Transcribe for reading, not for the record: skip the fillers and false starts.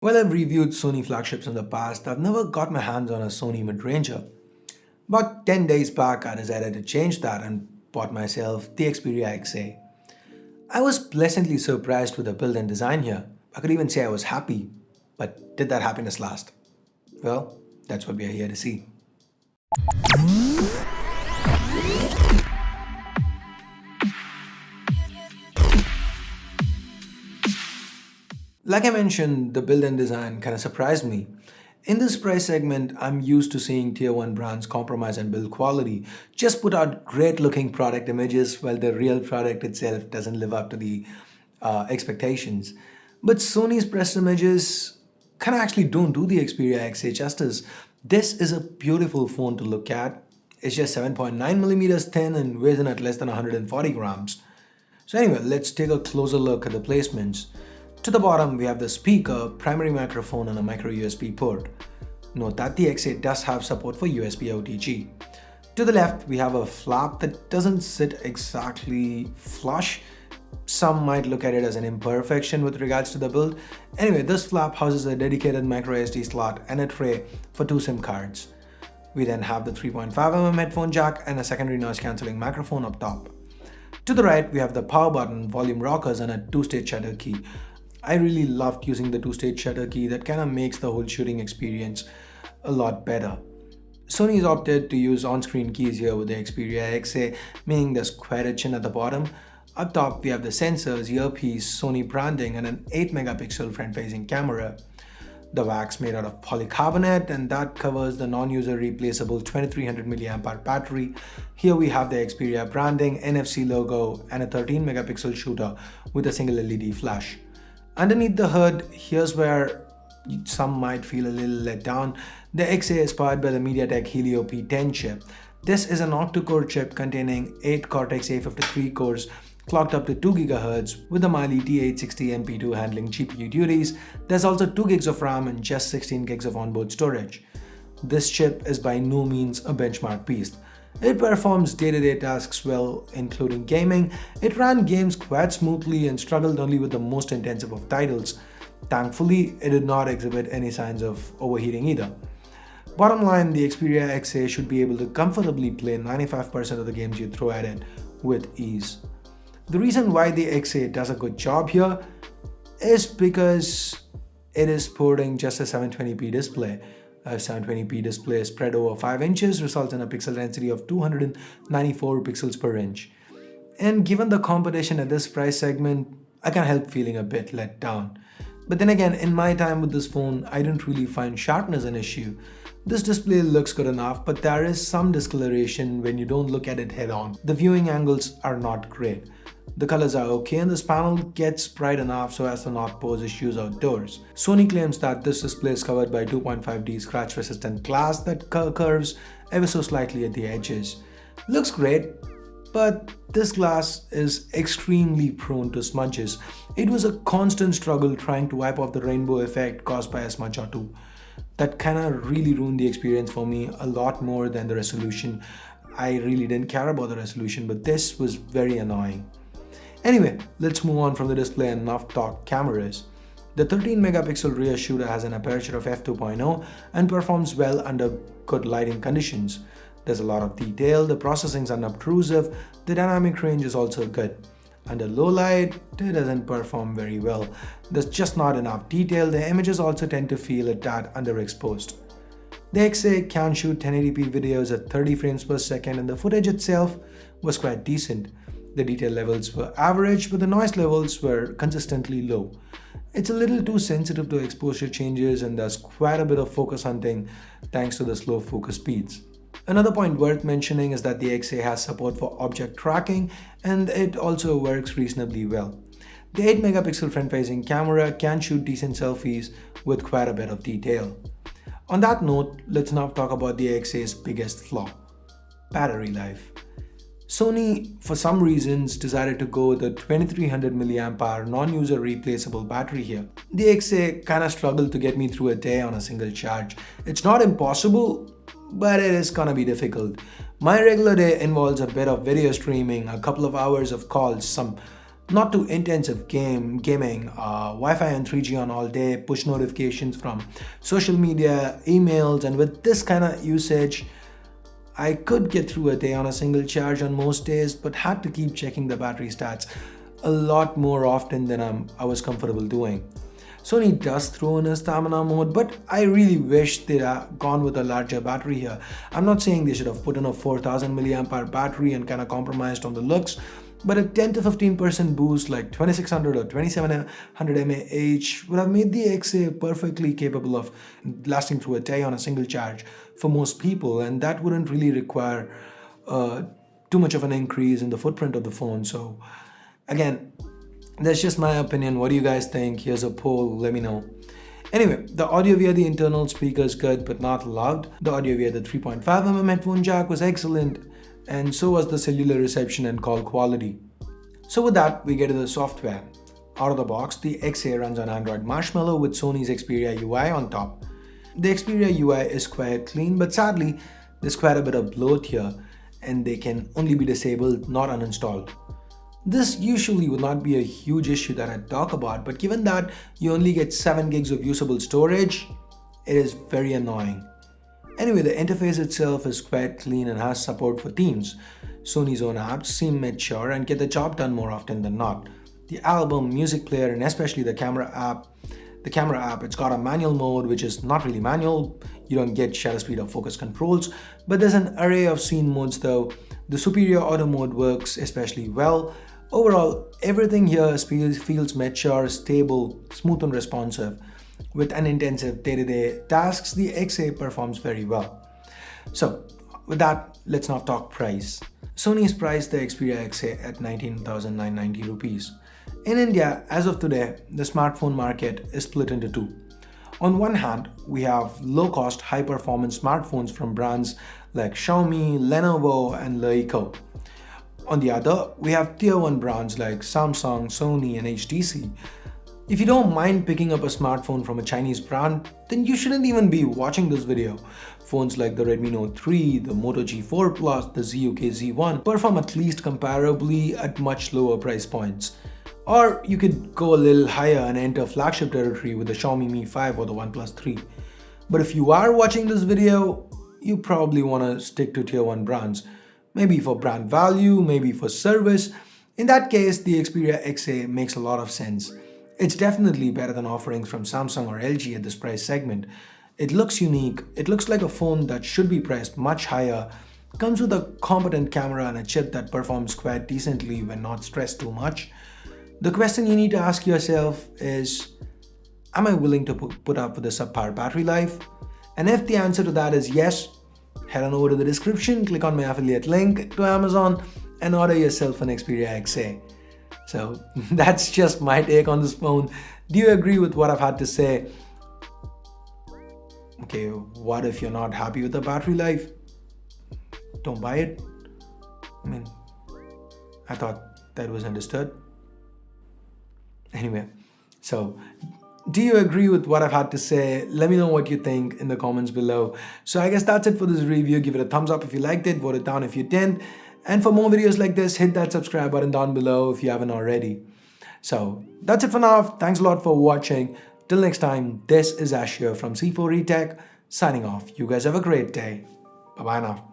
While I've reviewed Sony flagships in the past, I've never got my hands on a Sony mid-ranger. About 10 days back, I decided to change that and bought myself the Xperia XA. I was pleasantly surprised with the build and design here. I could even say I was happy, but did that happiness last? Well, that's what we are here to see. Like I mentioned, the build and design kind of surprised me. In this price segment, I'm used to seeing tier 1 brands compromise on build quality, just put out great looking product images while the real product itself doesn't live up to the expectations. But Sony's press images kind of actually don't do the Xperia XA justice. This is a beautiful phone to look at. It's just 7.9 millimeters thin and weighs in at less than 140 grams. So anyway, let's take a closer look at the placements. To the bottom, we have the speaker, primary microphone and a micro USB port. Note that the XA does have support for USB OTG. To the left, we have a flap that doesn't sit exactly flush. Some might look at it as an imperfection with regards to the build. Anyway, this flap houses a dedicated micro SD slot and a tray for 2 SIM cards. We then have the 3.5mm headphone jack and a secondary noise cancelling microphone up top. To the right, we have the power button, volume rockers and a 2-stage shutter key. I really loved using the 2-stage shutter key. That kind of makes the whole shooting experience a lot better. Sony's opted to use on-screen keys here with the Xperia XA, meaning there's quite a chin at the bottom. Up top, we have the sensors, earpiece, Sony branding and an 8-megapixel front-facing camera. The wax made out of polycarbonate and that covers the non-user replaceable 2300 mAh battery. Here we have the Xperia branding, NFC logo and a 13-megapixel shooter with a single LED flash. Underneath the hood, here's where some might feel a little let down. The XA is powered by the MediaTek Helio P10 chip. This is an octa-core chip containing 8 Cortex-A53 cores clocked up to 2 GHz with the Mali T860 MP2 handling GPU duties. There's also 2 gigs of RAM and just 16 gigs of onboard storage. This chip is by no means a benchmark beast. It performs day-to-day tasks well, including gaming. It ran games quite smoothly and struggled only with the most intensive of titles. Thankfully, it did not exhibit any signs of overheating either. Bottom line, the Xperia XA should be able to comfortably play 95% of the games you throw at it with ease. The reason why the XA does a good job here is because it is sporting just a 720p display. A 720p display spread over 5 inches results in a pixel density of 294 pixels per inch. And given the competition at this price segment, I can't help feeling a bit let down. But then again, in my time with this phone, I didn't really find sharpness an issue. This display looks good enough, but there is some discoloration when you don't look at it head on. The viewing angles are not great. The colors are okay and this panel gets bright enough so as to not pose issues outdoors. Sony claims that this display is covered by 2.5D scratch resistant glass that curves ever so slightly at the edges. Looks great, but this glass is extremely prone to smudges. It was a constant struggle trying to wipe off the rainbow effect caused by a smudge or two. That kinda really ruined the experience for me a lot more than the resolution. I really didn't care about the resolution, but this was very annoying. Anyway, let's move on from the display and enough talk cameras. The 13-megapixel rear shooter has an aperture of f2.0 and performs well under good lighting conditions. There's a lot of detail, the processing is unobtrusive, the dynamic range is also good. Under low light, it doesn't perform very well. There's just not enough detail, the images also tend to feel a tad underexposed. The XA can shoot 1080p videos at 30 frames per second and the footage itself was quite decent. The detail levels were average, but the noise levels were consistently low. It's a little too sensitive to exposure changes and there's quite a bit of focus hunting thanks to the slow focus speeds. Another point worth mentioning is that the XA has support for object tracking and it also works reasonably well. The 8-megapixel front-facing camera can shoot decent selfies with quite a bit of detail. On that note, let's now talk about the XA's biggest flaw: battery life. Sony, for some reasons, decided to go with a 2300 mAh non-user replaceable battery here. The XA kinda struggled to get me through a day on a single charge. It's not impossible, but it is gonna be difficult. My regular day involves a bit of video streaming, a couple of hours of calls, some Not too intensive gaming, Wi-Fi and 3G on all day, push notifications from social media, emails, and with this kind of usage, I could get through a day on a single charge on most days, but had to keep checking the battery stats a lot more often than I was comfortable doing. Sony does throw in a stamina mode, but I really wish they'd gone with a larger battery here. I'm not saying they should have put in a 4000 mAh battery and kind of compromised on the looks, but a 10 to 15% boost like 2600 or 2700 mAh would have made the XA perfectly capable of lasting through a day on a single charge for most people, and that wouldn't really require too much of an increase in the footprint of the phone. So again, that's just my opinion. What do you guys think? Here's a poll, let me know. Anyway, the audio via the internal speaker is good but not loud. The audio via the 3.5mm headphone jack was excellent, and so was the cellular reception and call quality. So with that, we get to the software. Out of the box, the XA runs on Android Marshmallow with Sony's Xperia UI on top. The Xperia UI is quite clean, but sadly, there's quite a bit of bloat here, and they can only be disabled, not uninstalled. This usually would not be a huge issue that I'd talk about, but given that you only get 7 gigs of usable storage, it is very annoying. Anyway, the interface itself is quite clean and has support for themes. Sony's own apps seem mature and get the job done more often than not. The album, music player, and especially the camera app, it's got a manual mode, which is not really manual. You don't get shutter speed or focus controls, but there's an array of scene modes though. The superior auto mode works especially well. Overall, everything here feels mature, stable, smooth and responsive. With unintensive day-to-day tasks, the XA performs very well. So with that, let's now talk price. Sony's priced the Xperia XA at 19,990 rupees. In India, as of today, the smartphone market is split into two. On one hand, we have low-cost, high-performance smartphones from brands like Xiaomi, Lenovo, and LAKEY. On the other, we have tier 1 brands like Samsung, Sony, and HTC. If you don't mind picking up a smartphone from a Chinese brand, then you shouldn't even be watching this video. Phones like the Redmi Note 3, the Moto G4 Plus, the ZUK Z1 perform at least comparably at much lower price points. Or you could go a little higher and enter flagship territory with the Xiaomi Mi 5 or the OnePlus 3. But if you are watching this video, you probably want to stick to tier 1 brands. Maybe for brand value, maybe for service. In that case, the Xperia XA makes a lot of sense. It's definitely better than offerings from Samsung or LG at this price segment. It looks unique, it looks like a phone that should be priced much higher, comes with a competent camera and a chip that performs quite decently when not stressed too much. The question you need to ask yourself is, am I willing to put up with a subpar battery life? And if the answer to that is yes, head on over to the description, click on my affiliate link to Amazon and order yourself an Xperia XA. So that's just my take on this phone. Do you agree with what I've had to say? Okay, what if you're not happy with the battery life? Don't buy it. I mean, I thought that was understood. Anyway, so do you agree with what I've had to say? Let me know what you think in the comments below. So I guess that's it for this review. Give it a thumbs up if you liked it, vote it down if you didn't. And for more videos like this, hit that subscribe button down below if you haven't already. So that's it for now. Thanks a lot for watching. Till next time, this is Ash here from C4E Tech signing off. You guys have a great day. Bye-bye now.